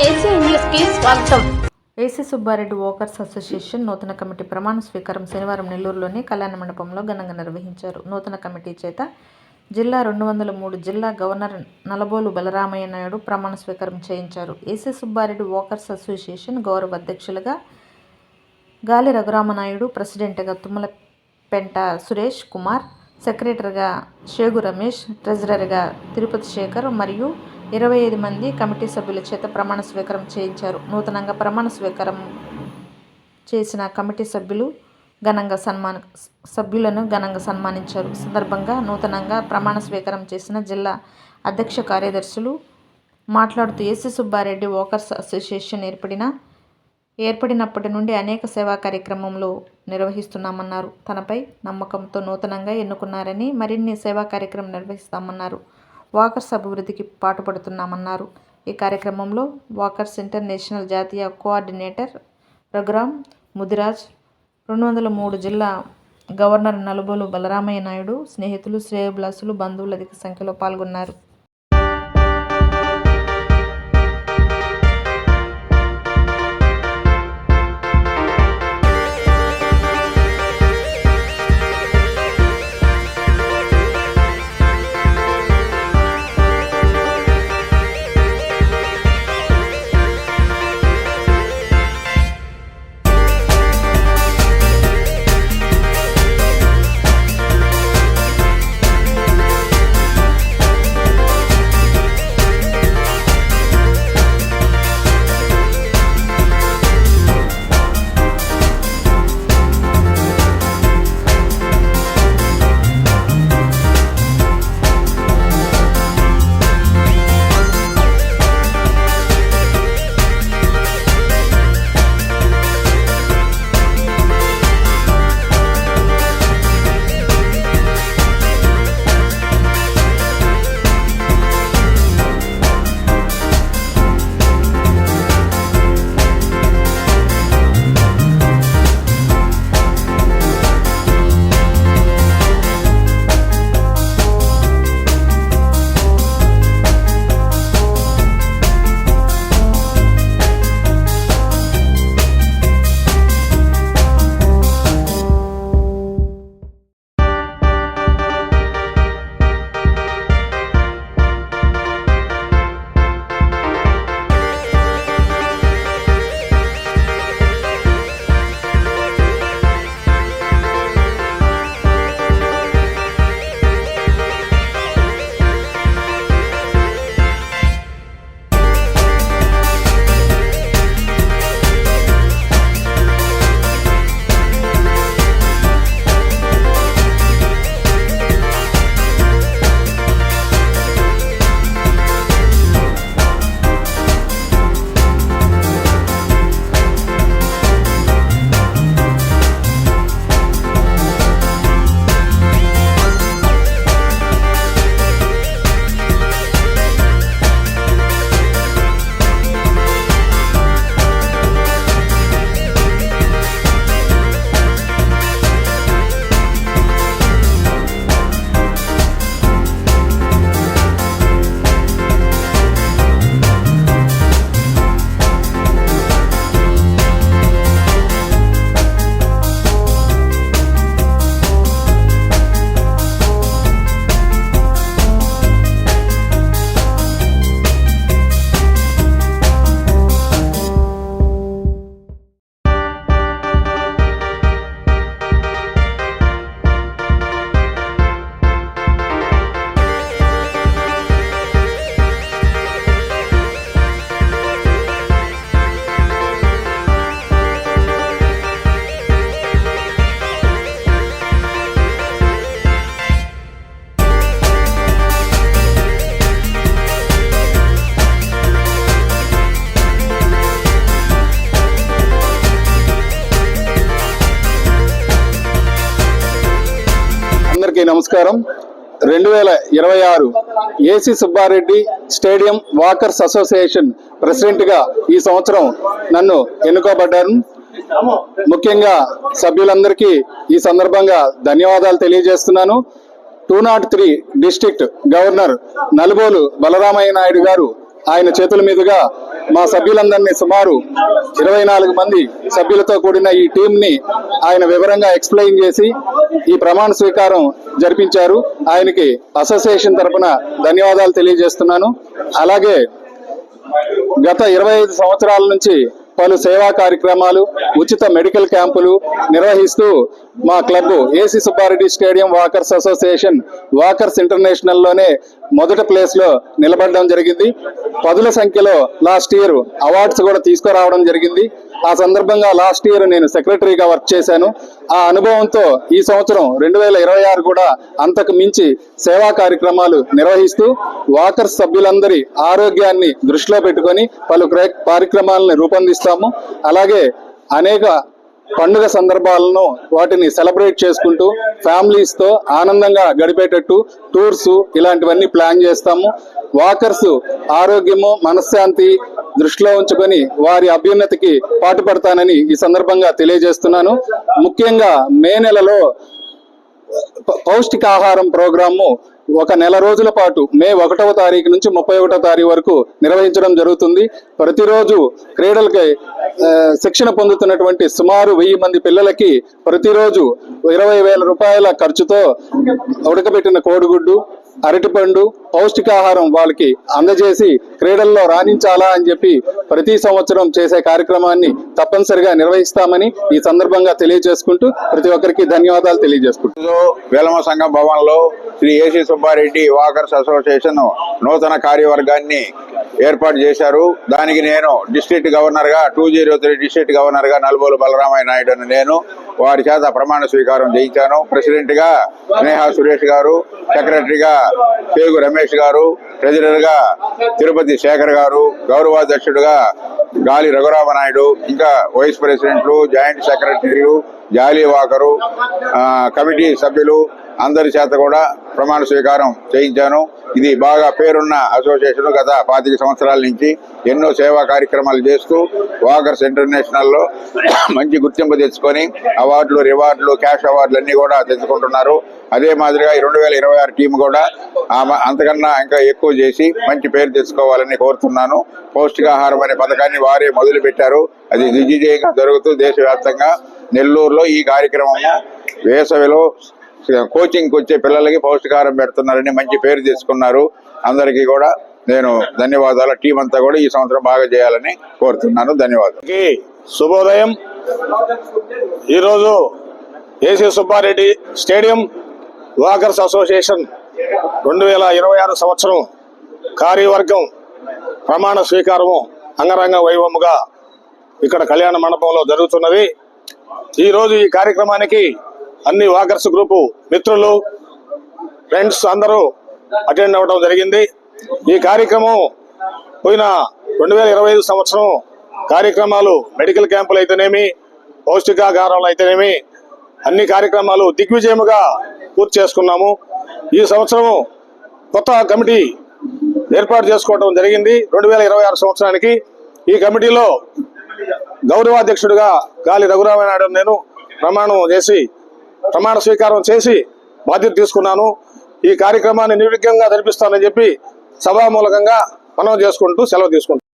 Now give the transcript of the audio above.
AC news కి స్వాగతం. AC Subbareddy walkers association నూతన కమిటీ ప్రమాణ స్వీకారం శనివారం నెల్లూరులోని కళ్యాణ మండపంలో ఘనంగా నిర్వహించారు. నూతన కమిటీ చేత జిల్లా 203 జిల్లా గవర్నర్ నలబోలు బలరామయ్య నాయుడు ప్రమాణ స్వీకారం చేయించారు. ఏసీ సుబ్బారెడ్డి వాకర్స్ అసోసియేషన్ గౌరవ అధ్యక్షులుగా గాలి రఘురామనాయుడు, ప్రెసిడెంట్గా తుమ్మలపెంట సురేష్ కుమార్, సెక్రటరీగా షేగు రమేష్, ట్రెజరర్గా తిరుపతి శేఖర్ మరియు 25 మంది కమిటీ సభ్యుల చేత ప్రమాణ స్వీకారం చేయించారు. నూతనంగా ప్రమాణ స్వీకారం చేసిన కమిటీ సభ్యులను ఘనంగా సన్మానించారు. సందర్భంగా నూతనంగా ప్రమాణ స్వీకారం చేసిన జిల్లా అధ్యక్ష కార్యదర్శులు మాట్లాడుతూ ఏసీ సుబ్బారెడ్డి వాకర్స్ అసోసియేషన్ ఏర్పడినప్పటి నుండి అనేక సేవా కార్యక్రమంలో నిర్వహిస్తున్నామన్నారు. తనపై నమ్మకంతో నూతనంగా ఎన్నుకున్నారని మరిన్ని సేవా కార్యక్రమం నిర్వహిస్తామన్నారు. వాకర్స్ అభివృద్ధికి పాటుపడుతున్నామన్నారు. ఈ కార్యక్రమంలో వాకర్స్ ఇంటర్నేషనల్ జాతీయ కోఆర్డినేటర్ రఘురామ్ ముదిరాజ్, 203 జిల్లా గవర్నర్ నలబోలు బలరామయ్య నాయుడు, స్నేహితులు, శ్రేయోభిలాషులు, బంధువులు అధిక సంఖ్యలో పాల్గొన్నారు. నమస్కారం. 2026 AC Subbareddy stadium walkers association ప్రెసిడెంట్గా ఈ సంవత్సరం నన్ను ఎన్నుకోబడ్డాను. ముఖ్యంగా సభ్యులందరికీ ఈ సందర్భంగా ధన్యవాదాలు తెలియజేస్తున్నాను. 203 డిస్ట్రిక్ట్ గవర్నర్ నలబోలు బలరామయ్య నాయుడు గారు ఆయన చేతుల మీదుగా మా సభ్యులందరినీ సుమారు 24 మంది సభ్యులతో కూడిన ఈ టీంని ఆయన వివరంగా ఎక్స్ప్లెయిన్ చేసి ఈ ప్రమాణ స్వీకారం జరిపించారు. ఆయనకి అసోసియేషన్ తరపున ధన్యవాదాలు తెలియజేస్తున్నాను. అలాగే గత 25 సంవత్సరాల నుంచి పలు సేవా కార్యక్రమాలు, ఉచిత మెడికల్ క్యాంపులు నిర్వహిస్తూ మా club AC Subbareddy stadium walkers association walkers international లోనే మొదటి ప్లేస్ లో నిలబడడం జరిగింది. పదుల సంఖ్యలో లాస్ట్ ఇయర్ అవార్డ్స్ కూడా తీసుకురావడం జరిగింది. ఆ సందర్భంగా లాస్ట్ ఇయర్ నేను సెక్రటరీగా వర్క్ చేశాను. ఆ అనుభవంతో ఈ సంవత్సరం 2026 కూడా అంతకు మించి సేవా కార్యక్రమాలు నిర్వహిస్తూ వాకర్స్ సభ్యులందరి ఆరోగ్యాన్ని దృష్టిలో పెట్టుకొని పలు కార్యక్రమాలను రూపొందిస్తాము. అలాగే అనేక పండుగ సందర్భాలను వాటిని సెలబ్రేట్ చేసుకుంటూ ఫ్యామిలీస్ తో ఆనందంగా గడిపేటట్టు టూర్స్ ఇలాంటివన్నీ ప్లాన్ చేస్తాము. వాకర్స్ ఆరోగ్యము, మనశ్శాంతి దృష్టిలో ఉంచుకొని వారి అభ్యున్నతికి పాటుపడతానని ఈ సందర్భంగా తెలియజేస్తున్నాను. ముఖ్యంగా మే నెలలో పౌష్టికాహారం ప్రోగ్రాము ఒక నెల రోజుల పాటు మే 1వ తారీఖు నుంచి 31వ తారీఖు వరకు నిర్వహించడం జరుగుతుంది. ప్రతిరోజు క్రీడలకి శిక్షణ పొందుతున్నటువంటి సుమారు 1000 మంది పిల్లలకి ప్రతిరోజు 20,000 రూపాయల ఖర్చుతో ఉడకబెట్టిన కోడిగుడ్డు, అరటిపండు, పౌష్టికాహారం వాళ్ళకి అందజేసి క్రీడల్లో రాణించాలా అని చెప్పి ప్రతి సంవత్సరం చేసే కార్యక్రమాన్ని తప్పనిసరిగా నిర్వహిస్తామని ఈ సందర్భంగా తెలియజేసుకుంటూ ప్రతి ఒక్కరికి ధన్యవాదాలు తెలియజేసుకుంటూ వేలమ సంఘం భవన్లో Shri AC Subbareddy walkers association నూతన కార్యవర్గాన్ని ఏర్పాటు చేశారు. దానికి నేను డిస్ట్రిక్ట్ గవర్నర్ గా 203 డిస్ట్రిక్ట్ గవర్నర్ గా నలుబోలు బలరామయ్య నాయుడు అని నేను వారి చేత ప్రమాణ స్వీకారం చేయించాను. ప్రెసిడెంట్ గా స్నేహా సురేష్ గారు, సెక్రటరీగా పేగు రమేష్ గారు, ట్రెజరర్ గా తిరుపతి శేఖర్ గారు, గౌరవాధ్యక్షుడుగా గాలి రఘురామనాయుడు, ఇంకా వైస్ ప్రెసిడెంట్లు, జాయింట్ సెక్రటరీలు, జాలీ వాకరు, కమిటీ సభ్యులు అందరి చేత కూడా ప్రమాణ స్వీకారం చేయించాను. ఇది బాగా పేరున్న అసోసియేషన్. గత 25 సంవత్సరాల నుంచి ఎన్నో సేవా కార్యక్రమాలు చేస్తూ వాకర్స్ ఇంటర్నేషనల్ లో మంచి గుర్తింపు తెచ్చుకొని అవార్డులు, రివార్డులు, క్యాష్ అవార్డులు అన్ని కూడా తెచ్చుకుంటున్నారు. అదే మాదిరిగా 2026 టీం కూడా అంతకన్నా ఇంకా ఎక్కువ చేసి మంచి పేరు తెచ్చుకోవాలని కోరుతున్నాను. పౌష్టికాహారం అనే పథకాన్ని వారే మొదలు పెట్టారు. అది దిగ్విజయంగా జరుగుతూ దేశవ్యాప్తంగా నెల్లూరులో ఈ కార్యక్రమం వేసవిలో కోచింగ్కి వచ్చే పిల్లలకి పౌష్టికాహారం పెడుతున్నారని మంచి పేరు తీసుకున్నారు. అందరికీ కూడా నేను ధన్యవాదాలు. టీం అంతా కూడా ఈ సంవత్సరం బాగా చేయాలని కోరుతున్నాను. ధన్యవాదాలు. శుభోదయం. ఈరోజు AC Subbareddy stadium walkers association 2026 సంవత్సరం కార్యవర్గం ప్రమాణ స్వీకారము అంగరంగ వైభవముగా ఇక్కడ కళ్యాణ మండపంలో జరుగుతున్నది. ఈరోజు ఈ కార్యక్రమానికి అన్ని వాకర్స్ గ్రూపు మిత్రులు, ఫ్రెండ్స్ అందరూ అటెండ్ అవ్వడం జరిగింది. ఈ కార్యక్రమం పోయిన 2025 సంవత్సరం కార్యక్రమాలు మెడికల్ క్యాంపులు అయితేనేమి, పౌష్టికాహారాలు అయితేనేమి అన్ని కార్యక్రమాలు దిగ్విజయముగా పూర్తి చేసుకున్నాము. ఈ సంవత్సరం కొత్త కమిటీ ఏర్పాటు చేసుకోవడం జరిగింది 2026 సంవత్సరానికి. ఈ కమిటీలో గౌరవాధ్యక్షుడిగా గాలి రఘురామనాయుడు నేను ప్రమాణ స్వీకారం చేసి బాధ్యత తీసుకున్నాను. ఈ కార్యక్రమాన్ని నిర్విఘ్నంగా జరిపిస్తానని చెప్పి సభామూలకంగా మనవి చేసుకుంటూ సెలవు తీసుకుంటాను.